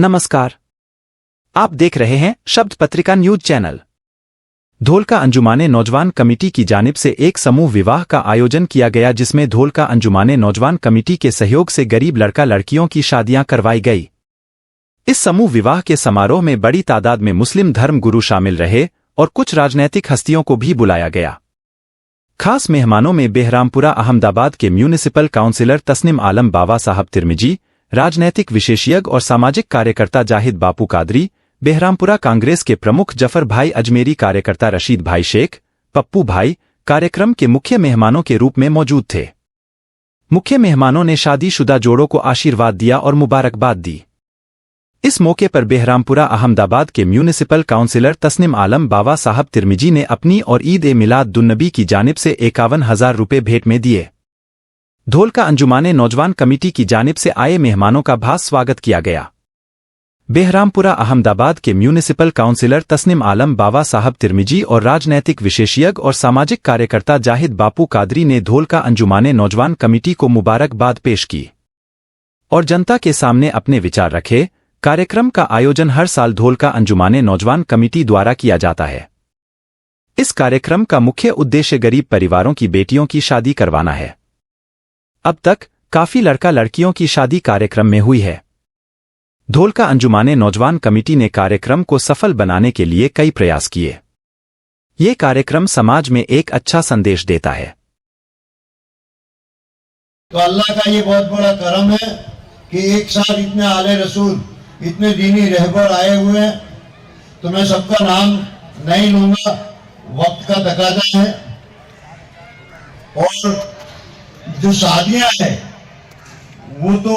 नमस्कार। आप देख रहे हैं शब्द पत्रिका न्यूज चैनल। धोलका अंजुमाने नौजवान कमेटी की जानिब से एक समूह विवाह का आयोजन किया गया, जिसमें धोलका अंजुमाने नौजवान कमेटी के सहयोग से गरीब लड़का लड़कियों की शादियां करवाई गई। इस समूह विवाह के समारोह में बड़ी तादाद में मुस्लिम धर्म गुरु शामिल रहे और कुछ राजनैतिक हस्तियों को भी बुलाया गया। खास मेहमानों में बेहरामपुरा अहमदाबाद के म्यूनिसिपल काउंसिलर तस्निम आलम बावा साहब तिरमिजी, राजनैतिक विशेषज्ञ और सामाजिक कार्यकर्ता जाहिद बापू कादरी, बेहरामपुरा कांग्रेस के प्रमुख जफर भाई अजमेरी, कार्यकर्ता रशीद भाई शेख, पप्पू भाई कार्यक्रम के मुख्य मेहमानों के रूप में मौजूद थे। मुख्य मेहमानों ने शादीशुदा जोड़ों को आशीर्वाद दिया और मुबारकबाद दी। इस मौके पर बेहरामपुरा अहमदाबाद के म्यूनिसिपल काउंसिलर तस्निम आलम बावा साहब तिरमिजी ने अपनी और ईद-ए-मिलाद-उन-नबी की जानिब से 51,000 रुपये भेंट में दिए। धोलका अंजुमाने नौजवान कमेटी की जानिब से आए मेहमानों का भव्य स्वागत किया गया। बेहरामपुरा अहमदाबाद के म्यूनिसिपल काउंसिलर तस्निम आलम बावा साहब तिरमिजी और राजनैतिक विशेषज्ञ और सामाजिक कार्यकर्ता जाहिद बापू कादरी ने धोलका अंजुमाने नौजवान कमेटी को मुबारकबाद पेश की और जनता के सामने अपने विचार रखे। कार्यक्रम का आयोजन हर साल धोलका अंजुमाने नौजवान कमेटी द्वारा किया जाता है। इस कार्यक्रम का मुख्य उद्देश्य गरीब परिवारों की बेटियों की शादी करवाना है। अब तक काफी लड़का लड़कियों की शादी कार्यक्रम में हुई है। धोलका अंजुमाने नौजवान कमेटी ने कार्यक्रम को सफल बनाने के लिए कई प्रयास किए। ये कार्यक्रम समाज में एक अच्छा संदेश देता है। तो अल्लाह का ये बहुत बड़ा करम है कि एक साथ इतने आले रसूल, इतने दीनी रहबर आए हुए हैं। तो मैं सबका नाम नहीं लूंगा, वक्त का तकाजा है। और जो शादियां हैं वो तो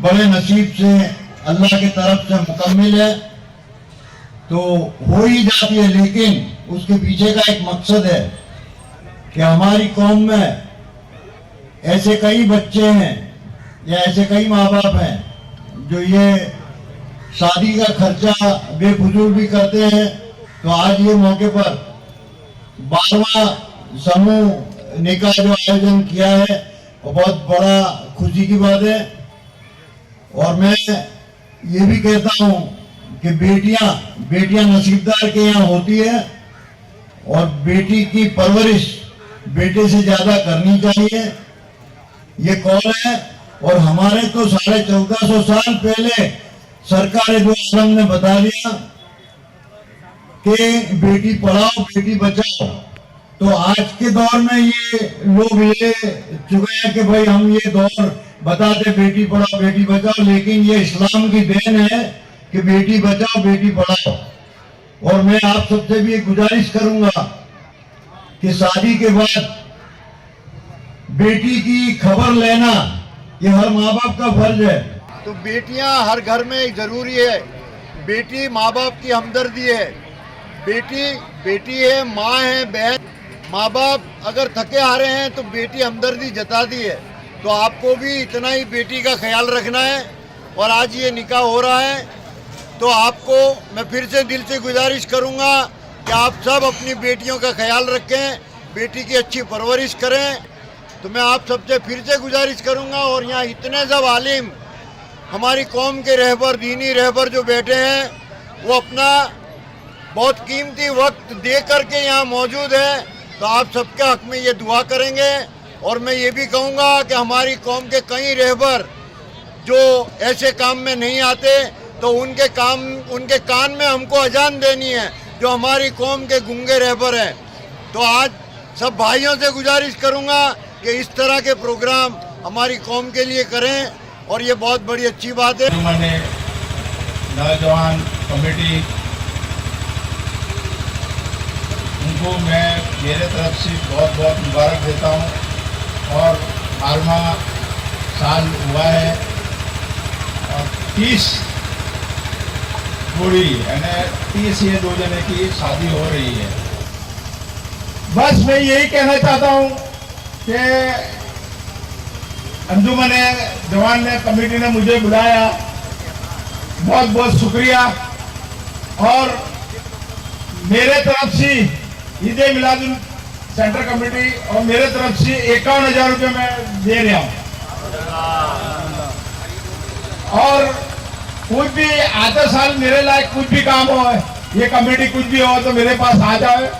बड़े नसीब से अल्लाह की तरफ से मुकम्मिल है, तो हो ही जाती है। लेकिन उसके पीछे का एक मकसद है कि हमारी कौम में ऐसे कई बच्चे हैं या ऐसे कई माँ बाप हैं जो ये शादी का खर्चा बेफजूल भी करते हैं। तो आज ये मौके पर 12वां समूह निकाह जो आयोजन किया है वो बहुत बड़ा खुशी की बात है। और मैं ये भी कहता हूँ कि बेटियां नसीबदार के यहाँ होती है और बेटी की परवरिश बेटे से ज्यादा करनी चाहिए, ये कौल है। और हमारे तो 1450 साल पहले सरकार दो आलम ने बता दिया कि बेटी पढ़ाओ बेटी बचाओ। तो आज के दौर में ये लोग ले चुके हैं कि भाई हम ये दौर बताते बेटी पढ़ाओ बेटी बचाओ, लेकिन ये इस्लाम की देन है कि बेटी बचाओ बेटी पढ़ाओ। और मैं आप सबसे भी एक गुजारिश करूंगा कि शादी के बाद बेटी की खबर लेना ये हर माँ बाप का फर्ज है। तो बेटियां हर घर में जरूरी है। बेटी माँ बाप की हमदर्दी है। बेटी है, माँ है, बहन। माँ बाप अगर थके हारे हैं तो बेटी हमदर्दी जताती है। तो आपको भी इतना ही बेटी का ख्याल रखना है। और आज ये निकाह हो रहा है तो आपको मैं फिर से दिल से गुजारिश करूंगा कि आप सब अपनी बेटियों का ख्याल रखें, बेटी की अच्छी परवरिश करें। तो मैं आप सबसे फिर से गुजारिश करूंगा। और यहाँ इतने सब आलिम हमारी कौम के रहबर, दीनी रहबर जो बैठे हैं, वो अपना बहुत कीमती वक्त दे करके यहाँ मौजूद है। तो आप सबके हक में ये दुआ करेंगे। और मैं ये भी कहूँगा कि हमारी कौम के कई रहबर जो ऐसे काम में नहीं आते, तो उनके कान में हमको अजान देनी है, जो हमारी कौम के गूंगे रहबर हैं। तो आज सब भाइयों से गुजारिश करूँगा कि इस तरह के प्रोग्राम हमारी कौम के लिए करें, और ये बहुत बड़ी अच्छी बात है। मैंने नौजवान कमेटी उनको मैं मेरे तरफ से बहुत बहुत मुबारक देता हूँ। और 12वां साल हुआ है और 30 जोड़ी यानी 30 ये 2 जने की शादी हो रही है। बस मैं यही कहना चाहता हूँ कि अंजुमने जवान ने कमेटी ने मुझे बुलाया, बहुत बहुत शुक्रिया। और मेरे तरफ से ईद-ए-मिलाद सेंटर कमेटी और मेरे तरफ से 51,000 रुपये मैं दे रहा हूँ। और कुछ भी आते साल मेरे लायक कुछ भी काम हो, ये कमेटी कुछ भी हो तो मेरे पास आ जाए।